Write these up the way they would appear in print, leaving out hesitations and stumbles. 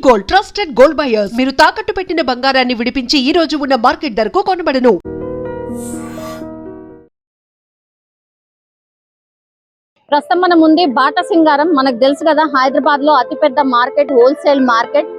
Gold, trusted gold buyers. మీరు తాకట్టు పెట్టిన బంగారాన్ని విడిపించి ఈ రోజు ఉన్న మార్కెట్ ధరకు కొనబడను. ప్రస్తుతం మన ముందు బాటా సింగారం. మనకు తెలుసు కదా, హైదరాబాద్ లో అతిపెద్ద మార్కెట్, హోల్సేల్ మార్కెట్.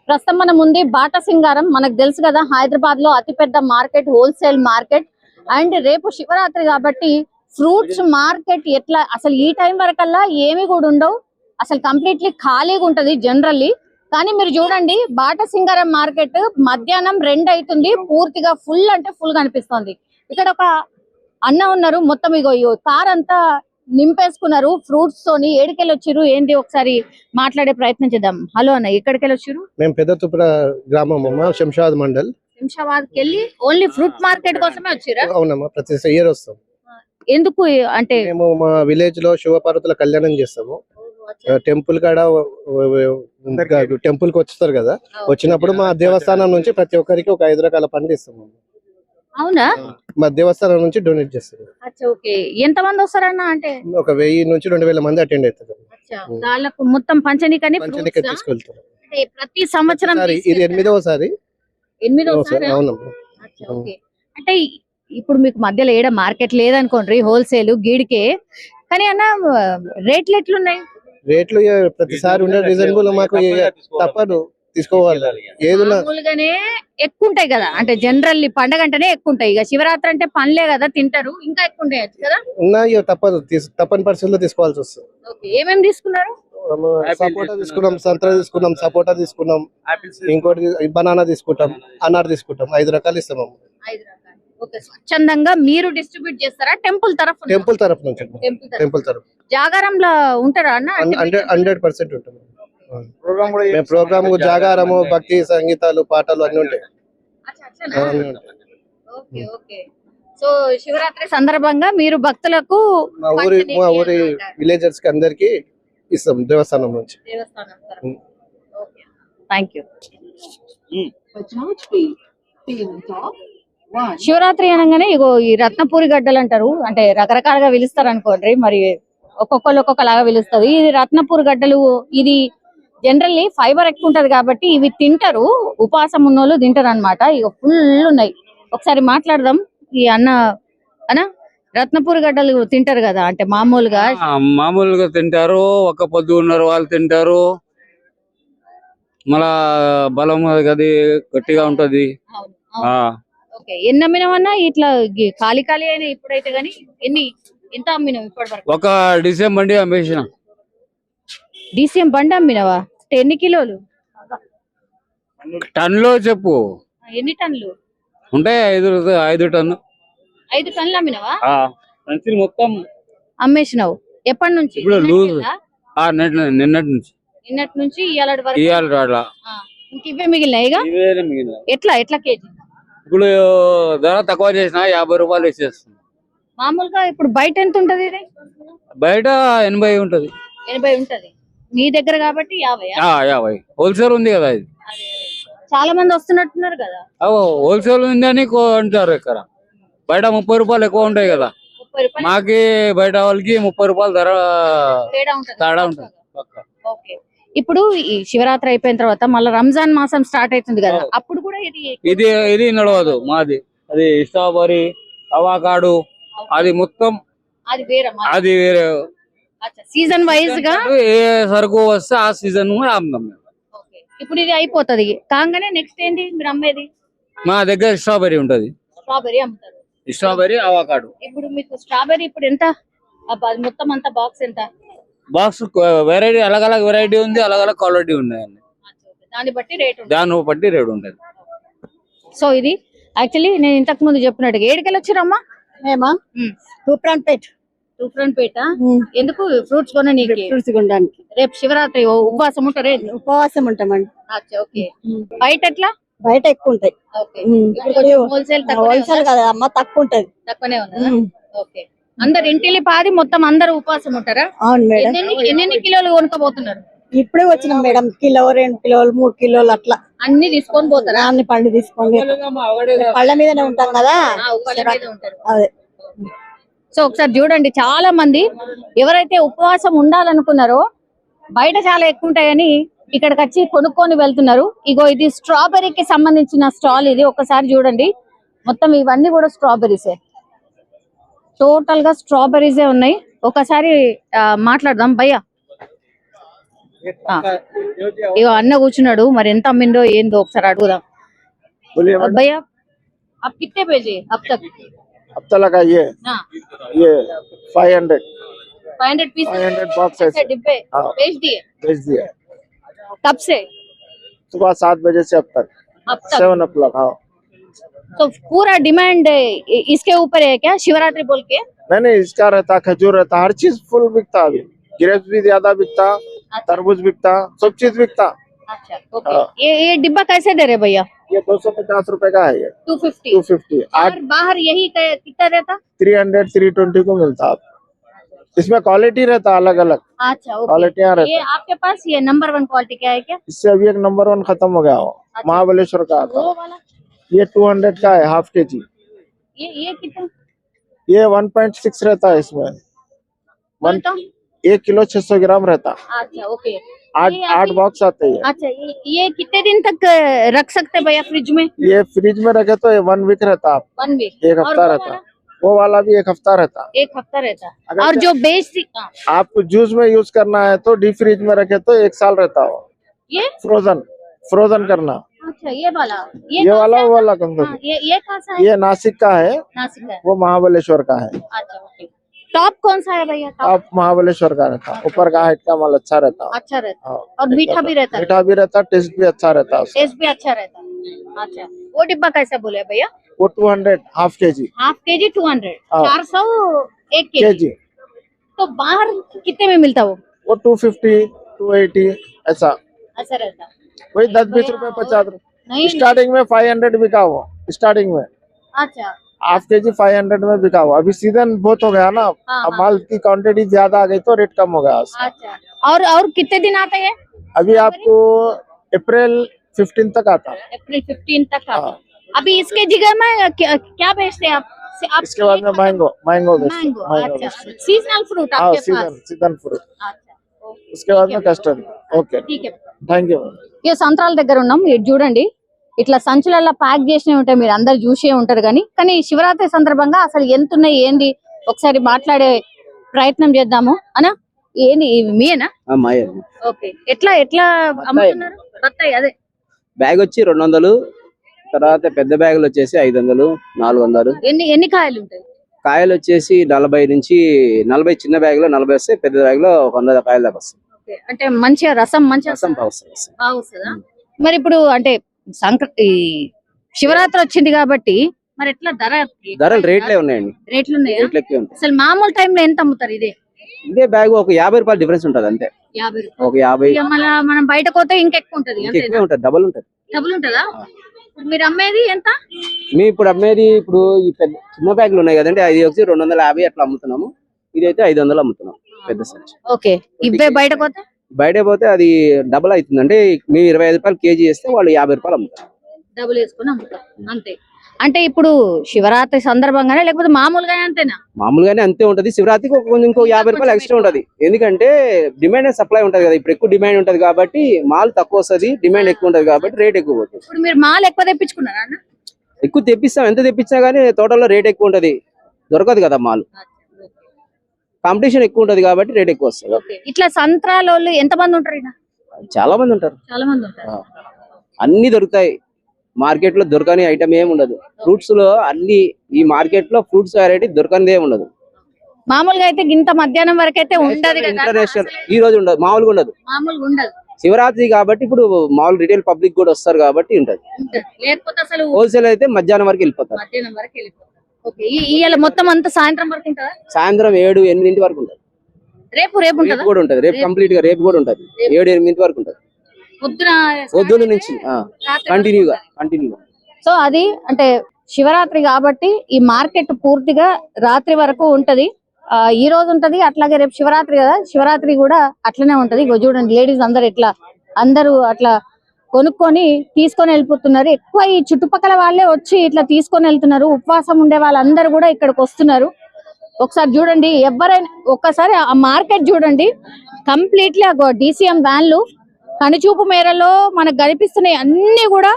ప్రస్తుతం మన ముందు బాటా సింగారం. మనకు తెలుసు కదా, హైదరాబాద్ లో అతిపెద్ద మార్కెట్, హోల్సేల్ మార్కెట్. అండ్ రేపు శివరాత్రి కాబట్టి ఫ్రూట్స్ మార్కెట్ ఎట్లా అసలు ఈ టైం వరకల్లా ఏమి కూడా ఉండవు, అసలు కంప్లీట్లీ ఖాళీగా ఉంటది జనరల్లీ. కానీ మీరు చూడండి, బాటా సింగారం మార్కెట్ మధ్యాహ్నం 2 అవుతుంది, పూర్తిగా ఫుల్ అంటే ఫుల్ కనిపిస్తుంది. ఇక్కడ ఒక అన్న ఉన్నారు, మొత్తం ఇగో కార్ అంతా నింపేసుకున్నారు ఫ్రూట్స్ తోని. ఏడికెళ్ళి వచ్చిర్రు ఏంటి ఒకసారి మాట్లాడే ప్రయత్నం చేద్దాం. హలో అన్న, ఎక్కడికెళ్ళి వచ్చిర్రు? మేము పెద్దతుపుర గ్రామం అమ్మా, శంషాబాద్ మండల్. శంషాబాద్ కెళ్ళి ఓన్లీ ఫ్రూట్ మార్కెట్ కోసమే వచ్చిరా? అవునమ్మా, ప్రతి ఇయర్ వస్తాం. ఎందుకు అంటే? మేము మా విలేజ్ లో శివపార్వతుల కళ్యాణం చేస్తాము. టెంపుల్ కాడ టెంపుల్ కి వస్తారు కదా, వచ్చినప్పుడు మా దేవస్థానం నుంచి ప్రతి ఒక్కరికి ఒక 5 రకాల పండ్లు ఇస్తాము. అవునా? మా దేవస్థానం నుంచి డొనేట్ చేస్తారు. ఎంత మంది వస్తారన్న? అంటే ఒక 1000 నుంచి 2000 మంది అటెండ్ అవుతారు. వాళ్ళకు మొత్తం పంచనికని తీసుకెళ్తారు ప్రతి సంవత్సరం. ఇది 8వసారి. అవునమ్మా. అంటే ఇప్పుడు మీకు మధ్యలో ఏడ మార్కెట్ లేదనుకోండి, హోల్సేల్ గీడికే. కానీ అన్న రేట్లు ఎట్లున్నాయి? రేట్లు ప్రతిసారి ఉండే రీజనబుల్, మాకు తప్పదు తీసుకోవాలి. మామూలుగానే ఎక్కువ ఉంటాయి కదా, అంటే జనరల్లీ పండగ అంటేనే ఎక్కువ ఉంటాయి. ఇక శివరాత్రి అంటే పనులే కదా, తింటారు, ఇంకా ఎక్కువ ఉంటాయి కదా. ఉన్నాయి, తప్పదు, తప్పని పరిస్థితుల్లో తీసుకోవాల్సి వస్తుంది. ఏమేమి తీసుకున్నారు? సపోటా తీసుకున్నాం, సంతరా తీసుకున్నాం, సపోటా తీసుకున్నాం, ఇంకోటి బనానా తీసుకుంటాం, అనార్ తీసుకుంటాం. 5 రకాలు ఇస్తాం. 5 రకాలు. స్వచ్ఛందంగా మీరు డిస్ట్రిబ్యూట్ చేస్తారా? టెంపుల్ తరఫు నుంచి. టెంపుల్ తరఫు. జాగారంలో ఉంటారా అన్న? 100% ఉంటుంది. ప్రోగ్రామ్ జాగారము, భక్తి సంగీతాలు, పాటలు అన్ని ఉంటాయి. సో శివరాత్రి సందర్భంగా మీరు భక్తులకు, మా ఊరి విలేజర్స్ కి అందరికి ఇస్తాం దేవస్థానం నుంచి. Thank you. శివరాత్రి అనగానే ఇగో ఈ రత్నపూరి గడ్డలు అంటారు, అంటే రకరకాలుగా పిలుస్తారు అనుకోండి, మరి ఒక్కొక్కరు ఒక్కొక్కలాగా పిలుస్తారు. ఇది రత్నపూరి గడ్డలు. ఇది జనరల్లీ ఫైబర్ ఎక్కువ ఉంటది కాబట్టి ఇవి తింటారు, ఉపవాసం ఉన్నోళ్ళు తింటారు అనమాట. ఇక ఫుల్ ఉన్నాయి. ఒకసారి మాట్లాడదాం. ఈ అన్న రత్నపూరి గడ్డలు తింటారు కదా, అంటే మామూలుగా తింటారు. ఒక్క పొద్దు ఉన్నారు వాళ్ళు తింటారు. మళ్ళా బలం అది గట్టిగా ఉంటది. ఎన్ని అమ్మినామన్నా ఇట్లా ఖాళీ అయినా ఇప్పుడైతే గానీ ఎంత అమ్మినావు ఇప్పటి వరకు? ఒక డిసెంబర్ బండి అమ్మేసిన. డిసెంబర్ బండి అమ్మినవా? ఎన్ని కిలోలు? టన్లో చెప్పు. ఎన్ని టన్నులు ఉంటాయి? 5 టన్ను. 5 టన్నులు అమ్మినవా? మొత్తం అమ్మేసినావు. ఎప్పటి నుంచి? నిన్నటి నుంచి ఇవాళ ఇంక ఇవే మిగిలినాయిగా. ఎట్లా కేజీ? ఇప్పుడు ధర తక్కువ చేసిన 50 రూపాయలు వేసేస్తుంది. మామూలుగా ఇప్పుడు బయట ఎంత ఉంటది? బయట 80 ఉంటది. 80 ఉంటది. మీ దగ్గర కాబట్టి 50 హోల్సేల్ ఉంది కదా. ఇది చాలా మంది వస్తున్నట్టున్నారు కదా. హోల్సేల్ ఉంది అని అంటారు. ఇక్కడ బయట 30 రూపాయలు ఎక్కువ ఉంటాయి కదా, మాకి బయట వాళ్ళకి 30 రూపాయలు ధర తేడా ఉంటది. ఇప్పుడు ఈ శివరాత్రి అయిపోయిన తర్వాత మళ్ళీ రంజాన్ మాసం స్టార్ట్ అవుతుంది కదా, అప్పుడు కూడా ఇది నడవదు మాది. అది స్ట్రాబెర్రీ, అవకాడో, అది మొత్తం అది వేరే సీజన్ వైజ్ గా ఏ సరుకు వస్తే ఆ సీజన్ అమ్ముతాం. ఇప్పుడు ఇది అయిపోతుంది కాగానే నెక్స్ట్ ఏంటి మీరు అమ్మేది? మా దగ్గర స్ట్రాబెర్రీ ఉంటది. స్ట్రాబెర్రీ అమ్ముతారు. Strawberry, avocado. ఇప్పుడు మీకు స్ట్రాబెర్రీ ఇప్పుడు ఎంత? మొత్తం అంతా బాక్స్ ఎంత? బాక్స్ వెరైటీ అలగ్ వెరైటీ ఉంది, అలగ్ క్వాలిటీ ఉన్నాయండి. దాన్ని బట్టి రేట్ ఉంటుంది. సో ఇది యాక్చువల్లీ నేను ఇంతకు ముందు చెప్పినట్టుగా ఏడుకెళ్ళి వచ్చిరమ్మా? మేమా తూప్రాన్పేట్. తూప్రాన్పేట ఎందుకు ఫ్రూట్స్ కొననీకి ఫ్రూట్స్ కొనడానికి రేపు శివరాత్రి ఉపవాసం ఉంటారే ఉపవాసం ఉంటామండి. ఓకే బయట ఎట్లా బయట ఎక్కువ ఉంటాయి. ఓకే ఇప్పుడు కొంచెం హోల్సేల్ హోల్సేల్ కదా అమ్మ, తక్కువ ఉంటది. తక్కువనే ఉన్నదా ఓకే అందరు ఇంటిలి పాది మొత్తం అందరు ఉపవాసం ఉంటారా? అవును మేడం. ఎన్ని కిలోలు కొనుక్కోబోతున్నారు? ఇప్పుడే వచ్చినాం మేడం, కిలో 2 కిలోలు 3 కిలోలు అట్లా అన్ని తీసుకొని పోతారా? అన్ని పండు తీసుకోండి, పళ్ళ మీదనే ఉంటాం కదా. అదే సో ఒకసారి చూడండి, చాలా మంది ఎవరైతే ఉపవాసం ఉండాలనుకున్నారో బయట చాలా ఎక్కువ ఉంటాయని ఇక్కడికి వచ్చి కొనుక్కొని వెళ్తున్నారు. ఇగో ఇది స్ట్రాబెర్రీకి సంబంధించిన స్టాల్. ఇది ఒకసారి చూడండి, మొత్తం ఇవన్నీ కూడా స్ట్రాబెర్రీసే, టోటల్ గా స్ట్రాబెర్రీసే ఉన్నాయి. ఒకసారి మాట్లాడదాం. భయ్యా ఇగో అన్న కూర్చున్నాడు, మరి ఎంత అమ్మిండో ఏందో ఒకసారి అడుగుదాం. భయ్యా आप कितने भेजे अब तक? अब तक लगा ये 500 पीस 500 बॉक्सेस डिब्बे हाँ। भेज दिए। कब से? सुबह 7 बजे से अब तक 7 o'clock। हाँ तो पूरा डिमांड इसके ऊपर है क्या, शिवरात्रि बोल के? नहीं इसका रहता, खजूर रहता, हर चीज फुल बिकता। अभी ग्रेप्स भी ज्यादा बिकता, तरबूज बिकता, सब चीज बिकता। अच्छा ओके। ये डिब्बा कैसे दे रहे भैया? ये 250 रुपए का है। ये 250 और बाहर यही कितना रहता? 300 320 को मिलता। इसमें क्वालिटी रहता अलग अलग। अच्छा ओके। क्वालिटियाँ ये रहता। आपके पास ये नंबर 1 क्वालिटी क्या है क्या? इससे अभी एक नंबर 1 खत्म हो गया हो, महाबलेश्वर का आता। वो वाला ये 200 का है, हाफ केजी। ये कितना? ये 1.6 रहता है इसमें। 1 किलो 600 ग्राम रहता। अच्छा ओके। 8 बॉक्स आते हैं। अच्छा ये कितने दिन तक रख सकते हैं भैया फ्रिज में? ये फ्रिज में रखे तो 1 वीक रहता। 1 वीक, एक हफ्ता रहता। वो वाला भी 1 हफ्ता रहता। 1 हफ्ता रहता। और जो बेचती आपको जूस में यूज करना है तो डीप फ्रिज में रखे तो 1 साल रहता हो। ये फ्रोजन करना। अच्छा ये वाला ये वाला वो वाला कौन सा? ये कहाँ सा है? ये नासिक का है, नासिक का है। वो महाबलेश्वर का है। अच्छा ओके। टॉप कौन सा है भैया? आप महाबलेश्वर का रहता, ऊपर का हाइट का माल अच्छा रहता। अच्छा रहता हाँ। और मीठा भी रहता है? मीठा भी रहता, टेस्ट भी अच्छा रहता उसका। टेस्ट भी अच्छा रहता है। अच्छा वो डिब्बा कैसे बोले भैया? वो 200 हाफ केजी। हाफ केजी 200 हाँ। 400 1 केजी। केजी तो बाहर कितने में मिलता वो? वो 250 280 ऐसा। अच्छा रहता वही 10-20 रुपए 50 रुपए। नहीं? स्टार्टिंग में 500 बिका वो, स्टार्टिंग में अच्छा हाफ केजी 500 में बिका हुआ। अभी सीजन बहुत हो गया ना, अब माल की क्वांटिटी ज्यादा आ गई तो रेट कम हो गया उसका। अच्छा और कितने दिन आते हैं? अभी आपको अप्रैल 15 तक आता। अप्रैल 15 तक आता। अभी इसके जगह में क्या बेचते हैं आप? इसके बाद में मैंगो मैंगो। अच्छा सीजनल फ्रूट आपके पास? Season fruit. अच्छा ओके। उसके बाद में कस्टर्ड। ओके ठीक है। Thank you. ఇక సంత్రాల దగ్గర ఉన్నాం. ఇటు చూడండి, ఇట్లా సంచులలో ప్యాక్ చేసినవి ఉంటాయి, మీరు అందరు చూసే ఉంటారు. కానీ శివరాత్రి సందర్భంగా అసలు ఎంత ఉన్నాయి ఏంది ఒకసారి మాట్లాడే ప్రయత్నం చేద్దాము. అనా ఏంది మీయేనా? ఓకే. ఎట్లా అమ్ముతున్నారు? బత్తాయి అదే బ్యాగ్ వచ్చి 200, తర్వాత పెద్ద బ్యాగులు వచ్చేసి 500 400. ఎన్ని కాయలు ఉంటాయి? కాయలు వచ్చేసి 40 నుంచి 40 చిన్న బ్యాగ్ లో 40 వస్తాయి, పెద్ద బ్యాగ్ లో 100 కాయలు దాకా వస్తాయి. అంటే మంచిగా రసం మంచిగా బాగా వస్తుందా? మరి ఇప్పుడు అంటే శివరాత్రి వచ్చింది కాబట్టి మరి ఎట్లా ధరలు రేట్లే ఉన్నాయండి. రేట్లు ఉన్నాయా? రేట్లు ఎక్కువ ఉంటాయి. అసలు మామూలు టైంలో ఎంత అమ్ముతారు? ఇదే బ్యాగ్ ఒక 50 రూపాయలు డిఫరెన్స్ ఉంటది అంతే. 50 ఒక 50 ఇక మనం బయట పోతే ఇంకెక్కువ ఉంటది. ఎక్కువే ఉంటది, డబుల్ ఉంటది. డబుల్ ఉంటదా? మీరు అమ్మేది ఎంత? మీ ఇప్పుడు అమ్మేది ఇప్పుడు ఈ పెద్ద చిన్న బ్యాగులు ఉన్నాయి కదండి, అది వచ్చి 250 అట్లా అమ్ముతున్నాము. ఇదైతే 500 అమ్ముతున్నాం పెద్ద సంచి. ఓకే. ఇవే బయట పోతే అది డబుల్ అవుతుంది. అంటే మేము 25 రూపాయలు కేజీ వేస్తే వాళ్ళు 50 రూపాయలు అమ్ముతారు. డబుల్ వేసుకుని అమ్ముతారు అంతే. అంటే ఇప్పుడు శివరాత్రి సందర్భంగానే లేకపోతే మామూలుగానే అంతేనా? మామూలుగానే అంతే ఉంటది. శివరాత్రికి ఇంకో 50 రూపాయలు ఎక్స్ట్రా ఉంటది. ఎందుకంటే డిమాండ్ అండ్ సప్లై ఉంటది కదా, ఇప్పుడు ఎక్కువ డిమాండ్ ఉంటది కాబట్టి మాల్ తక్కువ వస్తుంది, డిమాండ్ ఎక్కువ ఉంటది కాబట్టి రేట్ ఎక్కువ పోతుంది. ఇప్పుడు మీరు మాల్ ఎక్కువ తెప్పించుకున్నారా? ఎక్కువ తెప్పిస్తాం, ఎంత తెప్పించినా గానీ తోటల్లో రేట్ ఎక్కువ ఉంటది, దొరకదు కదా మాల్. కాంపిటీషన్ ఎక్కువ ఉంటది కాబట్టి రేట్ ఎక్కువ వస్తుంది. ఇట్లా సంత్రాల ఎంత మంది ఉంటారు? చాలా మంది ఉంటారు. అన్ని దొరుకుతాయి మార్కెట్ లో, దొరకని ఐటమ్ ఏమి ఉండదు. ఫ్రూట్స్ లో అన్ని ఈ మార్కెట్ లో ఫ్రూట్స్ వెరైటీ దొరకనిదే ఉండదు. మామూలుగా అయితే ఇంత మధ్యాహ్నం వరకు అయితే ఉండదు కదా, ఇంటర్నేషనల్ ఈ రోజు ఉండదు, మామూలుగా ఉండదు. శివరాత్రి కాబట్టి ఇప్పుడు మామూలు రిటైల్ పబ్లిక్ కూడా వస్తారు కాబట్టి ఉంటది. లేకపోతే అసలు హోల్సేల్ అయితే మధ్యాహ్నం వరకు వెళ్ళిపోతారు. ఓకే ఇవాళ మొత్తం అంతా సాయంత్రం వరకు ఉంటుందా? సాయంత్రం 7-8 వరకు ఉంటుంది. రేపు రేపు ఉంటుందా? కూడా ఉంటుంది. రేపు కంప్లీట్ గా రేపు కూడా ఉంటుంది. 7-8 వరకు ఉంటుంది. పొద్దున్న నుంచి కంటిన్యూగా. సో అది అంటే శివరాత్రి కాబట్టి ఈ మార్కెట్ పూర్తిగా రాత్రి వరకు ఉంటది. ఈ రోజు ఉంటది, అట్లాగే రేపు శివరాత్రి కదా, శివరాత్రి కూడా అట్లనే ఉంటది. ఇగో చూడండి లేడీస్ అందరూ అట్లా కొనుక్కొని తీసుకొని వెళ్ళిపోతున్నారు. ఎక్కువ ఈ చుట్టుపక్కల వాళ్ళే వచ్చి ఇట్లా తీసుకొని వెళ్తున్నారు. ఉపవాసం ఉండే వాళ్ళందరూ కూడా ఇక్కడికి వస్తున్నారు. ఒకసారి చూడండి, ఎవరైనా ఒక్కసారి ఆ మార్కెట్ చూడండి. కంప్లీట్లీ DCM వ్యాన్లు కనుచూపు మేరలో మనకు కనిపిస్తున్నాయి. అన్ని కూడా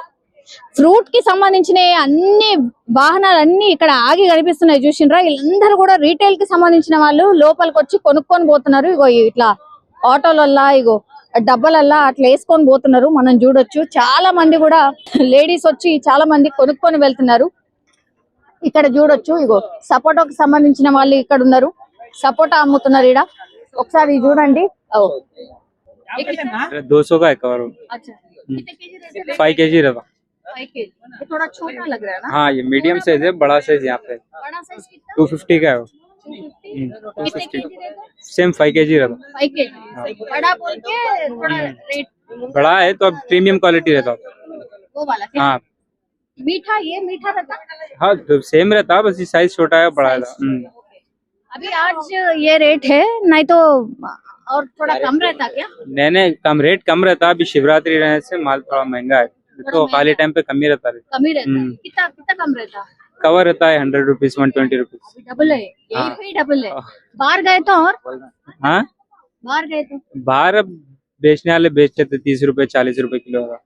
ఫ్రూట్ కి సంబంధించిన అన్ని వాహనాలు అన్ని ఇక్కడ ఆగి కనిపిస్తున్నాయి. చూసిండ్రా, వీళ్ళందరూ కూడా రీటైల్ కి సంబంధించిన వాళ్ళు లోపలికి వచ్చి కొనుక్కొని పోతున్నారు. ఇగో ఇట్లా ఆటోలల్లా ఇగో డబ్బాలల్లా అట్లా వేసుకొని పోతున్నారు. మనం చూడొచ్చు చాలా మంది కూడా లేడీస్ వచ్చి చాలా మంది కొనుక్కొని వెళ్తున్నారు. ఇక్కడ చూడొచ్చు ఇగో సపోటాకు సంబంధించిన వాళ్ళు ఇక్కడ ఉన్నారు. సపోటా అమ్ముతున్నారు ఇక్కడ. ఒకసారి చూడండి. 200 का है कवर। 5 kg रहता। 5 kg ये थोड़ा छोटा लग रहा है ना? हाँ ये मीडियम साइज है, बड़ा साइज यहाँ पे बड़ा साइज कितना? 250 का है वो। 250 कितने kg रहेगा? सेम 5 kg रहता। 5 kg बड़ा बोल के थोड़ा रेट बड़ा है तो अब प्रीमियम क्वालिटी रहता। वो वाला क्या? हाँ मीठा रहता? हाँ तो सेम रहता, बस ये साइज छोटा है बड़ा है। अभी आज ये रेट है, नहीं तो और थोड़ा कम रहता क्या? नहीं कम रेट कम रहता, अभी शिवरात्रि रहने से माल थोड़ा महंगा है, तो खाली टाइम पे कम ही रहता है। कम ही रहता है। कितना कम रहता? कवर रहता है 100 रुपीज 120 रुपीज। डबल है, यही पे डबल है। बाहर गए तो और हाँ बाहर गए तो बाहर अब बेचने वाले बेचते थे 30 रुपए 40 रुपए किलो का।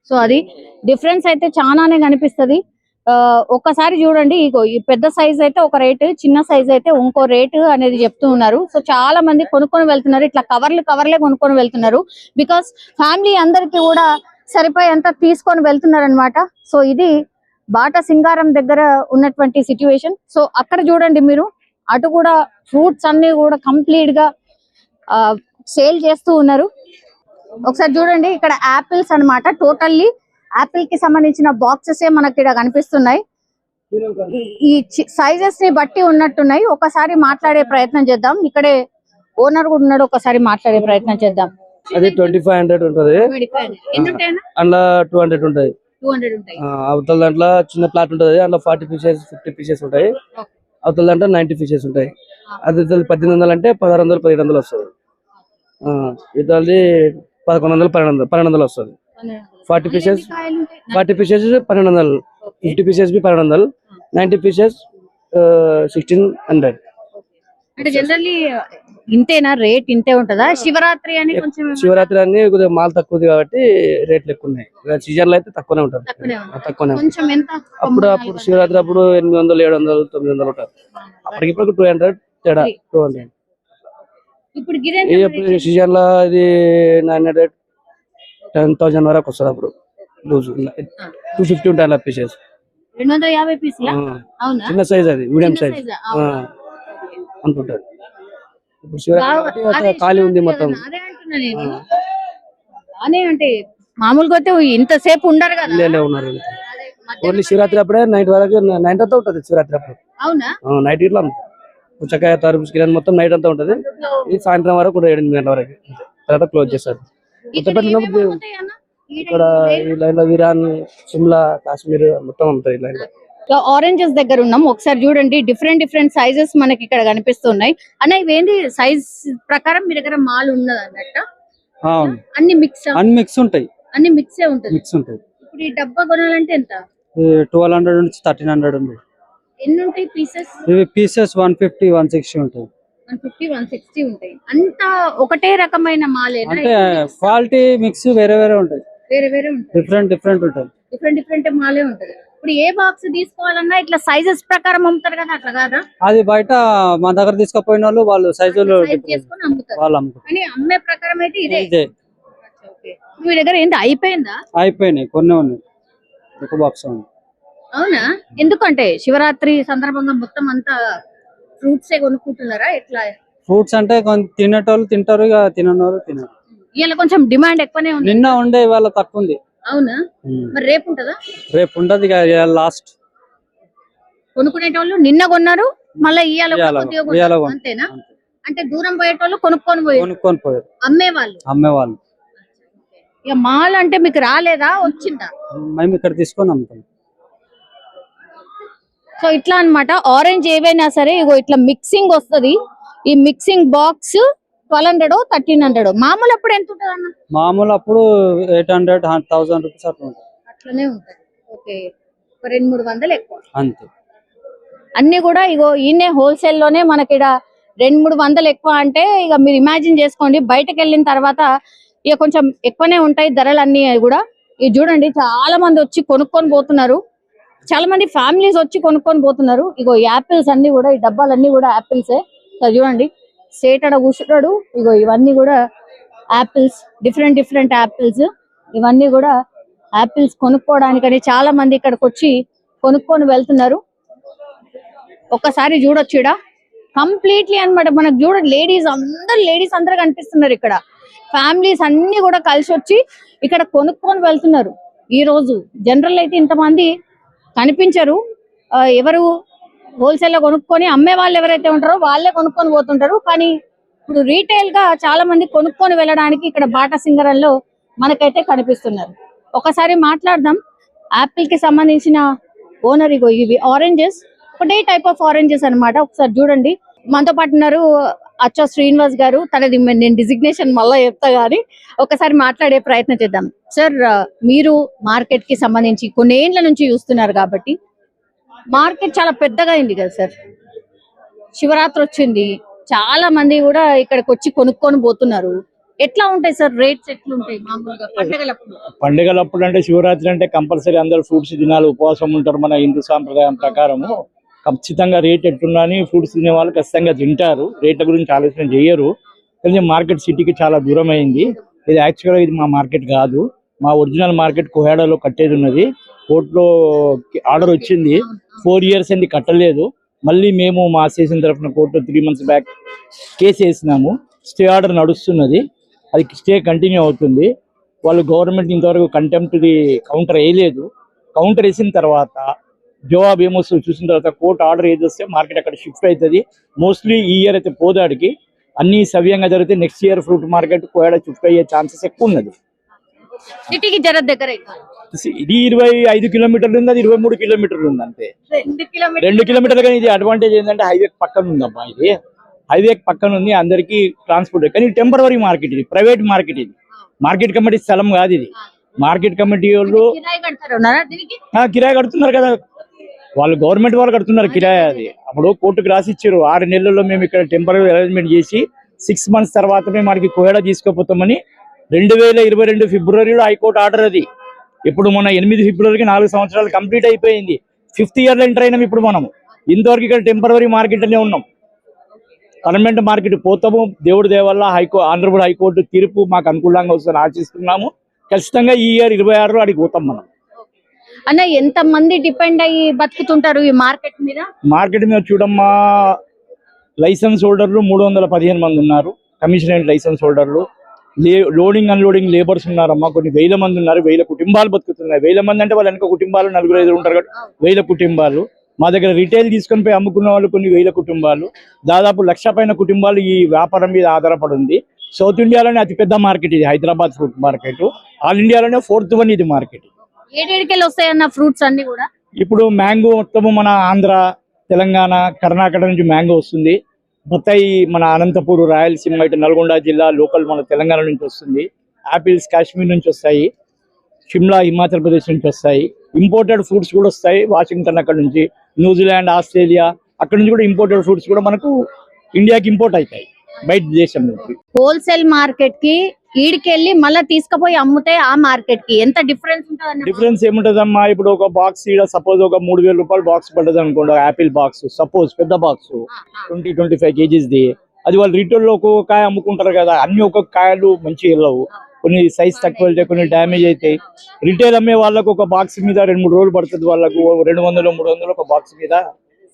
సో అది డిఫరెన్స్ అయితే చాలానే కనిపిస్తది. ఒక్కసారి చూడండి, ఇగో ఈ పెద్ద సైజ్ అయితే ఒక రేటు, చిన్న సైజ్ అయితే ఇంకో రేటు అనేది చెప్తూ ఉన్నారు. సో చాలా మంది కొనుక్కొని వెళ్తున్నారు. ఇట్లా కవర్లే కొనుక్కొని వెళ్తున్నారు. బికాస్ ఫ్యామిలీ అందరికి కూడా సరిపోయేంత తీసుకొని వెళ్తున్నారు అనమాట. సో ఇది బాటా సింగారం దగ్గర ఉన్నటువంటి సిచ్యువేషన్. సో అక్కడ చూడండి మీరు, అటు కూడా ఫ్రూట్స్ అన్ని కూడా కంప్లీట్ గా సేల్ చేస్తూ ఉన్నారు. ఒకసారి చూడండి, ఇక్కడ యాపిల్స్ అన్నమాట. టోటల్లీ యాపిల్ కి సంబంధించిన బాక్సెస్ మనకి ఇక్కడ కనిపిస్తున్నాయి. ఈ సైజెస్ ని బట్టి ఉన్నట్టున్నాయి. ఒకసారి మాట్లాడే ప్రయత్నం చేద్దాం. ఇక్కడే ఓనర్ కూడా ఉన్నాడు, ఒకసారి మాట్లాడే ప్రయత్నం చేద్దాం. అది 2500 ఉంటది, అందులో 200 ఉంటాయి. అవతల దాంట్లో చిన్న ప్లాట్ ఉంటది, అందులో 40 పీసెస్ 50 పీసెస్ ఉంటాయి. అవతల దాంట్లో 90 పీసెస్ ఉంటాయి. అది 1800 అంటే 1600 1700 వస్తుంది. ఇతది 1100 1200 వస్తుంది. 40 పీసెస్ 1200, 50 పీసెస్ 1200, 90 పీసెస్ 1600. అంటే జనరల్లీ ఇంతేనా రేట్? ఇంతే ఉంటదా? శివరాత్రి అని కొంచెం శివరాత్రి అని కొద్దిగా మాల్ తక్కువది కాబట్టి రేట్లు ఎక్కువ ఉన్నాయి. సీజన్ లో అయితే తక్కువనే ఉంటుంది. తక్కువనే కొంచెం ఎంత? అప్పుడు శివరాత్రి అప్పుడు 800 700 900 ఉంటారు. అప్పటికి ఇప్పుడు 200 తేడా 200. ఇప్పుడు సీజన్ లో ఇది 900 10,000 వరకు వస్తుంది. అప్పుడు లూజ్ 250 ఉంటాయి పీసెస్. 250 పీసులా? అవునా? చిన్న సైజ్, అది మీడియం సైజ్ అనుకుంటారు. ఇప్పుడు శివరాత్రి ఖాళీ ఉంది మొత్తం. అనే అంటే మామూలుగా అయితే ఇంతసేపు ఉండరు కదా. ఉన్నారు ఓన్లీ శివరాత్రి అప్పుడే నైట్ వరకు, నైట్ అంతా ఉంటుంది శివరాత్రి అప్పుడు. అవునా? నైట్ ఇట్లా పుచ్చకాయ తరబూజ్ కిరాణా మొత్తం నైట్ అంతా ఉంటుంది. ఇది సాయంత్రం వరకు 7 గంటల వరకు, తర్వాత క్లోజ్ చేస్తారు. ఇక్కడ ఈ లైన్ లో ఇరాన్, సిమ్లా, కాశ్మీర్ మొత్తం ఉంటాయి ఈ లైన్ లో. ఆరెంజెస్ దగ్గర ఉన్నాం. ఒకసారి చూడండి, డిఫరెంట్ సైజెస్ మనకి ఇక్కడ కనిపిస్తున్నాయి. అన్న ఇవేంటి సైజ్ ప్రకారం మీ దగ్గర మాల్ ఉన్నది అన్నట్ట? అన్ని మిక్స్ ఉంటాయి. అన్ని మిక్సే ఉంటుంది. ఇప్పుడు ఈ డబ్బా కొనాలంటే ఎంత? 1200 నుంచి 1300 ఉంది. ఎన్ని ఉంటాయి పీసెస్? ఇవి పీసెస్ 150 160 ఉంటాయి. 150 160 ఉంటాయి. అంతా ఒకటే రకమైన మాలేనా? అంటే క్వాలిటీ మిక్స్ వేరే ఉంటాయి. వేరే ఉంటాయి. డిఫరెంట్ ఉంటాయి. డిఫరెంట్ మాలే ఉంటది. ఇప్పుడు ఏ బాక్స్ తీసుకోవాలన్నా ఇట్లా సైజెస్ ప్రకారం అమ్ముతారు కదా, అట్లా కాదా? అది బయట మన దగ్గర తీసుకుపోయిన వాళ్ళు సైజులు చేసుకొని అమ్ముతారు. వాళ్ళు అమ్ముతారు. కానీ అమ్మే ప్రకారం అయితే ఇదే. మీ దగ్గర ఏంటి అయిపోయిందా? అయిపోయినాయి, కొన్ని ఉన్నాయి. ఒక బాక్స్ ఉంది. అవునా? ఎందుకంటే శివరాత్రి సందర్భంగా మొత్తం అంతా ఫ్రూట్స్ కొనుక్కుంటున్నారా ఎట్లా? ఫ్రూట్స్ అంటే తినేటోళ్ళు తింటారు, ఇక తిననోళ్ళు తినరు. ఇవాళ కొంచెం డిమాండ్ ఎక్కువనే ఉంది. నిన్న ఉండే ఇవాళ తక్కువ ఉంది. అవునా? మరి రేపు ఉంటదా? రేపు ఉండదు, ఇక లాస్ట్ కొనుక్కునేటోళ్ళు నిన్న కొన్నారు, మళ్ళీ ఇయ్యాల కూడా ఇయ్యాల కొద్దిగా ఇయ్యాల కొన్నారు. కొను- అంతేనా? అంటే దూరం పోయేటోళ్ళు కొనుక్కొని పోయి కొనుక్కొని పోయారు అమ్మేవాళ్ళు. అమ్మేవాళ్ళు. ఇక మాల్ అంటే మీకు రాలేదా, వచ్చిందా? మేము ఇక్కడ తీసుకొని అమ్ముతాం. సో ఇట్లా అన్నమాట. ఆరెంజ్ ఏవైనా సరే ఇగో ఇట్లా మిక్సింగ్ వస్తది. ఈ మిక్సింగ్ బాక్స్ 1200 1300. మామూలు అప్పుడు ఎంత ఉంటుంది అన్న? మామూలు అప్పుడు 800 1000 రూపీస్ అట్లా ఉంటుంది అట్లనే ఉంటుంది. ఓకే, ఒక 200-300 ఎక్కువ. అంతే. అన్ని కూడా ఇగో ఈయనే హోల్సేల్ లోనే మనకి ఇక్కడ 200-300 ఎక్కువ అంటే ఇక మీరు ఇమాజిన్ చేసుకోండి. బయటకు వెళ్ళిన తర్వాత ఇక కొంచెం ఎక్కువనే ఉంటాయి ధరలు అన్ని కూడా. ఇది చూడండి, చాలా మంది వచ్చి కొనుక్కొని పోతున్నారు. చాలా మంది ఫ్యామిలీస్ వచ్చి కొనుక్కొని పోతున్నారు. ఇగో యాపిల్స్ అన్ని కూడా, ఈ డబ్బాలన్నీ కూడా యాపిల్సే. చూడండి, సేటడ కూర్చుంటాడు. ఇగో ఇవన్నీ కూడా యాపిల్స్, డిఫరెంట్ యాపిల్స్. ఇవన్నీ కూడా యాపిల్స్ కొనుక్కోవడానికని చాలా మంది ఇక్కడికి వచ్చి కొనుక్కొని వెళ్తున్నారు. ఒక్కసారి చూడొచ్చు ఇక్కడ కంప్లీట్లీ అన్నమాట. మనకు చూడండి, లేడీస్ అందరు కనిపిస్తున్నారు ఇక్కడ. ఫ్యామిలీస్ అన్ని కూడా కలిసి వచ్చి ఇక్కడ కొనుక్కొని వెళ్తున్నారు. ఈ రోజు జనరల్ అయితే ఇంతమంది కనిపించరు. ఎవరు హోల్సేల్ లో కొనుక్కొని అమ్మే వాళ్ళు ఎవరైతే ఉంటారో వాళ్ళే కొనుక్కొని పోతుంటారు. కానీ ఇప్పుడు రీటైల్ గా చాలా మంది కొనుక్కొని వెళ్ళడానికి ఇక్కడ బాటా సింగరంలో మనకైతే కనిపిస్తున్నారు. ఒకసారి మాట్లాడదాం. యాపిల్ కి సంబంధించిన ఓనర్. ఇగో ఇవి ఆరెంజెస్, ఒకటే టైప్ ఆఫ్ ఆరెంజెస్ అన్నమాట. ఒకసారి చూడండి. మనతో పాటు ఉన్నారు అచ్చా శ్రీనివాస్ గారు. తనది నేను డిజిగ్నేషన్ మళ్ళా చెప్తా గానీ ఒకసారి మాట్లాడే ప్రయత్నం చేద్దాం. సార్, మీరు మార్కెట్ కి సంబంధించి కొన్ని ఏండ్ల నుంచి చూస్తున్నారు కాబట్టి మార్కెట్ చాలా పెద్దగా అయింది కదా సార్. శివరాత్రి వచ్చింది, చాలా మంది కూడా ఇక్కడికి వచ్చి కొనుక్కొని పోతున్నారు. ఎట్లా ఉంటాయి సార్ రేట్స్? ఎట్లుంటాయి మామూలుగా పండుగలప్పుడు? పండుగలప్పుడు అంటే శివరాత్రి అంటే కంపల్సరీ అందరు ఫ్రూట్స్ తినాలి, ఉపవాసం ఉంటారు. మన హిందూ సాంప్రదాయం ప్రకారము ఖచ్చితంగా రేట్ ఎట్లున్నాని ఫ్రూట్స్ తినే వాళ్ళు ఖచ్చితంగా తింటారు. రేట్ల గురించి ఆలోచన చేయరు. కానీ మార్కెట్ సిటీకి చాలా దూరం అయింది. ఇది యాక్చువల్గా ఇది మా మార్కెట్ కాదు. మా ఒరిజినల్ మార్కెట్ కోహేడాలో కట్టేది ఉన్నది. కోర్టులో ఆర్డర్ వచ్చింది, 4 years అయింది కట్టలేదు. మళ్ళీ మేము మా అసోసియేషన్ తరఫున కోర్టులో 3 months బ్యాక్ కేసు వేసినాము. స్టే ఆర్డర్ నడుస్తున్నది, అది స్టే కంటిన్యూ అవుతుంది. వాళ్ళు గవర్నమెంట్ ఇంతవరకు కంటెంప్ట్ది కౌంటర్ వేయలేదు. కౌంటర్ వేసిన తర్వాత జవాబు ఏమొస్తుంది చూసిన తర్వాత కోర్టు ఆర్డర్ ఏది వస్తే మార్కెట్ అక్కడ షిఫ్ట్ అవుతుంది. మోస్ట్లీ ఈ ఇయర్ అయితే పోదాడికి అన్ని సవ్యంగా జరిగితే next year fruit market కోయడ shift అయ్యే ఛాన్సెస్ ఎక్కువ ఉన్నది. సిటీకి జర దగ్గర ఇది 25 కిలోమీటర్లు ఉంది, అది 23 కిలోమీటర్లు ఉంది అంతే. 2 కిలోమీటర్లు. కానీ ఇది అడ్వాంటేజ్ ఏంటంటే హైవే పక్కన ఉందమ్మా. ఇది హైవే పక్కన ఉంది, అందరికీ ట్రాన్స్పోర్ట్. కానీ టెంపరరీ మార్కెట్, ఇది ప్రైవేట్ మార్కెట్. ఇది మార్కెట్ కమిటీ స్థలం కాదు. ఇది మార్కెట్ కమిటీ వాళ్ళు కిరాయి కడుతున్నారు కదా, వాళ్ళు గవర్నమెంట్ వాళ్ళు కడుతున్నారు కిరాయి. అది అప్పుడు కోర్టుకు రాసి ఇచ్చారు, 6 నెలల్లో మేము ఇక్కడ టెంపరరీ అరేంజ్మెంట్ చేసి 6 months తర్వాత మేము మనకి కోయడా తీసుకుపోతామని 2022 ఫిబ్రవరిలో హైకోర్టు ఆర్డర్. అది ఇప్పుడు మొన్న 8 ఫిబ్రవరికి 4 సంవత్సరాలు కంప్లీట్ అయిపోయింది. 5th year లో ఎంటర్ అయినాం ఇప్పుడు మనం. ఇంతవరకు ఇక్కడ టెంపరరీ మార్కెట్ అనే ఉన్నాం. పర్మనెంట్ మార్కెట్ పోతాము. దేవుడి దేవల్ల ఆంధ్రప్రదేశ్ హైకోర్టు తీర్పు మాకు అనుకూలంగా వస్తుందని ఆశిస్తున్నాము. ఖచ్చితంగా ఈ ఇయర్ 26లో అడిగి పోతాం మనం. అన్న, ఎంత మంది డిపెండ్ అయ్యి బతుకుతుంటారు ఈ మార్కెట్ మీద? మార్కెట్ మీద చూడమ్మా, లైసెన్స్ హోల్డర్లు 315 మంది ఉన్నారు. కమిషనరేట్ లైసెన్స్ హోల్డర్లు, లోడింగ్ అన్లోడింగ్ లేబర్స్ ఉన్నారమ్మా. కొన్ని 1000 మంది ఉన్నారు. 1000 కుటుంబాలు బతుకుతున్నాయి. 1000 మంది అంటే వాళ్ళ వెనక కుటుంబాలు 4-5 ఉంటారు కదా, 1000 కుటుంబాలు. మా దగ్గర రిటైల్ తీసుకొని పోయి అమ్ముకున్న వాళ్ళు కొన్ని 1000 కుటుంబాలు. దాదాపు 1,00,000 పైన కుటుంబాలు ఈ వ్యాపారం మీద ఆధారపడి ఉంది. సౌత్ ఇండియాలోనే అతిపెద్ద మార్కెట్ ఇది, హైదరాబాద్ ఫ్రూట్ మార్కెట్. ఆల్ ఇండియాలోనే 4th one ఇది మార్కెట్. ఏడేడికెళ్ళి వస్తాయన్న ఫ్రూట్స్ అన్ని కూడా? ఇప్పుడు మ్యాంగో మొత్తము మన ఆంధ్ర, తెలంగాణ, కర్ణాటక నుంచి మ్యాంగో వస్తుంది. బత్తాయి మన అనంతపూర్, రాయలసీమ, ఇటు నల్గొండ జిల్లా లోకల్ మన తెలంగాణ నుంచి వస్తుంది. యాపిల్స్ కాశ్మీర్ నుంచి వస్తాయి, షిమ్లా హిమాచల్ ప్రదేశ్ నుంచి వస్తాయి. ఇంపోర్టెడ్ ఫ్రూట్స్ కూడా వస్తాయి, వాషింగ్టన్ అక్కడ నుంచి, న్యూజిలాండ్, ఆస్ట్రేలియా అక్కడ నుంచి కూడా ఇంపోర్టెడ్ ఫ్రూట్స్ కూడా మనకు ఇండియాకి ఇంపోర్ట్ అవుతాయి బయట దేశం నుంచి. హోల్సేల్ మార్కెట్ కి ఈడికెళ్ళి మళ్ళీ తీసుకుపోయి అమ్ముతే ఆ మార్కెట్ కి ఎంత డిఫరెన్స్ ఉంటుంది? డిఫరెన్స్ ఏముంటదమ్మా, ఇప్పుడు ఒక బాక్స్ సపోజ్ ఒక 3000 రూపాయలు బాక్స్ పడ్డది అనుకోండి, యాపిల్ బాక్స్ సపోజ్ పెద్ద బాక్స్ 20-25 kgsది. అది వాళ్ళు రీటైల్ లో ఒక్కొక్క కాయ అమ్ముకుంటారు కదా, అన్ని ఒక్కొక్క కాయలు మంచిగా వెళ్ళవు. కొన్ని సైజ్ తక్కువ వెళ్తాయి, కొన్ని డ్యామేజ్ అవుతాయి. రిటైల్ అమ్మే వాళ్ళకు ఒక బాక్స్ మీద 2-3 రోజులు పడుతుంది. వాళ్ళకు 200-300 ఒక బాక్స్ మీద.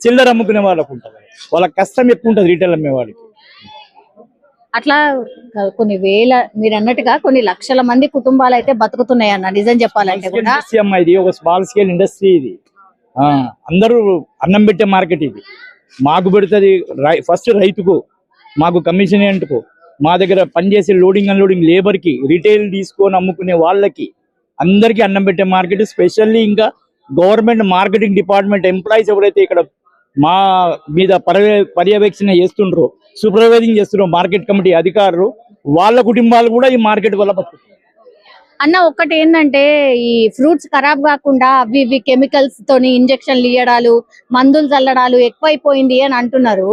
చిల్లర అమ్ముకునే వాళ్ళకు ఉంటుంది, వాళ్ళ కష్టం ఎక్కువ ఉంటుంది రిటైల్ అమ్మే వాళ్ళకి. అట్లా కొన్ని వేల, మీరు అన్నట్టుగా కొన్ని లక్షల మంది కుటుంబాలు అయితే బతుకుతున్నాయి అన్న. నిజం చెప్పాలంటే కూడా ఇది ఒక స్మాల్ స్కేల్ ఇండస్ట్రీ. ఇది అందరూ అన్నం పెట్టే మార్కెట్ ఇది. మాకు పెడుతుంది ఫస్ట్ రైతుకు, మాకు కమిషనెంట్కు, మా దగ్గర పనిచేసే లోడింగ్ అన్లోడింగ్ లేబర్కి, రిటైల్ తీసుకొని అమ్ముకునే వాళ్ళకి అందరికీ అన్నం పెట్టే మార్కెట్. స్పెషల్లీ ఇంకా గవర్నమెంట్ మార్కెటింగ్ డిపార్ట్మెంట్ ఎంప్లాయీస్ ఎవరైతే ఇక్కడ మా మీద పర్యవేక్షణ చేస్తుండ్రో, సూపర్వైజింగ్ చేస్తుండ్రో మార్కెట్ కమిటీ అధికారులు, వాళ్ళ కుటుంబాలు కూడా ఈ మార్కెట్ వల్ల బతుకుతారు. అన్న ఒక్కటి ఏంటంటే ఈ ఫ్రూట్స్ ఖరాబ్ కాకుండా అవి ఇవి కెమికల్స్ తోని ఇంజక్షన్లు ఇయ్యడాలు, మందులు చల్లడాలు ఎక్కువైపోయింది అని అంటున్నారు.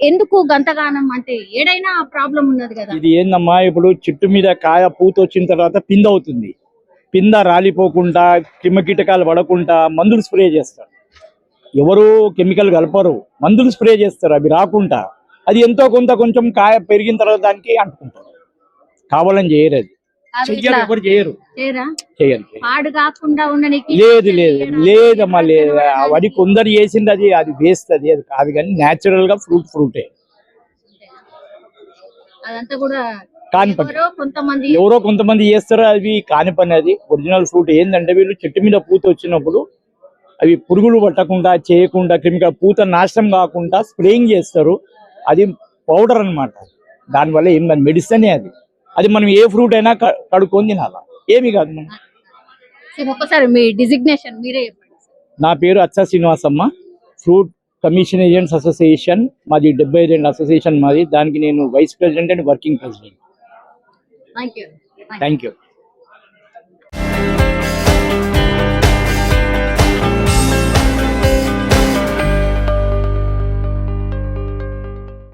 ఎందుకు గంతగానం? అంటే ఏడైనా ప్రాబ్లం ఉన్నది కదా. ఇది ఏందమ్మా, ఇప్పుడు చెట్టు మీద కాయ పూత వచ్చిన తర్వాత పింద అవుతుంది. పింద రాలిపోకుండా, క్రిమికీటకాలు పడకుండా మందులు స్ప్రే చేస్తారు. ఎవరు కెమికల్ కలపరు, మందులు స్ప్రే చేస్తారు అవి రాకుండా. అది ఎంతో కొంచెం కాయ పెరిగిన తర్వాత దానికి అంటుకుంటారు. కావాలని చేయరు, అది ఎవరు చేయరు. పాడు కాకుండా ఉండడానికి లేదమ్మా, లేదు. అవన్నీ కొందరు చేసింది, అది వేస్ట్, అది కాదు. కానీ న్యాచురల్ గా ఫ్రూటే అదంతా కూడా కాని పని. ఎవరో కొంతమంది చేస్తారు, అవి కాని పని. అది ఒరిజినల్ ఫ్రూట్ ఏంటంటే వీళ్ళు చెట్టు మీద పూత వచ్చినప్పుడు అవి పురుగులు పట్టకుండా చేయకుండా, కెమికల్ పూత నాశనం కాకుండా స్ప్రేయింగ్ చేస్తారు. అది పౌడర్ అన్నమాట. దానివల్ల ఏం కాదు, మెడిసినే అది. అది మనం ఏ ఫ్రూట్ అయినా కడుక్కొని తినాలా, ఏమి కాదు. ఒక్కసారి మీ డిజిగ్నేషన్ మీరే చెప్పండి. నా పేరు అచ్చా Srinivasamma, fruit commission agents association మాది, 72 అసోసియేషన్ మాది. దానికి నేను vice president and working president. Thank you. Thank you.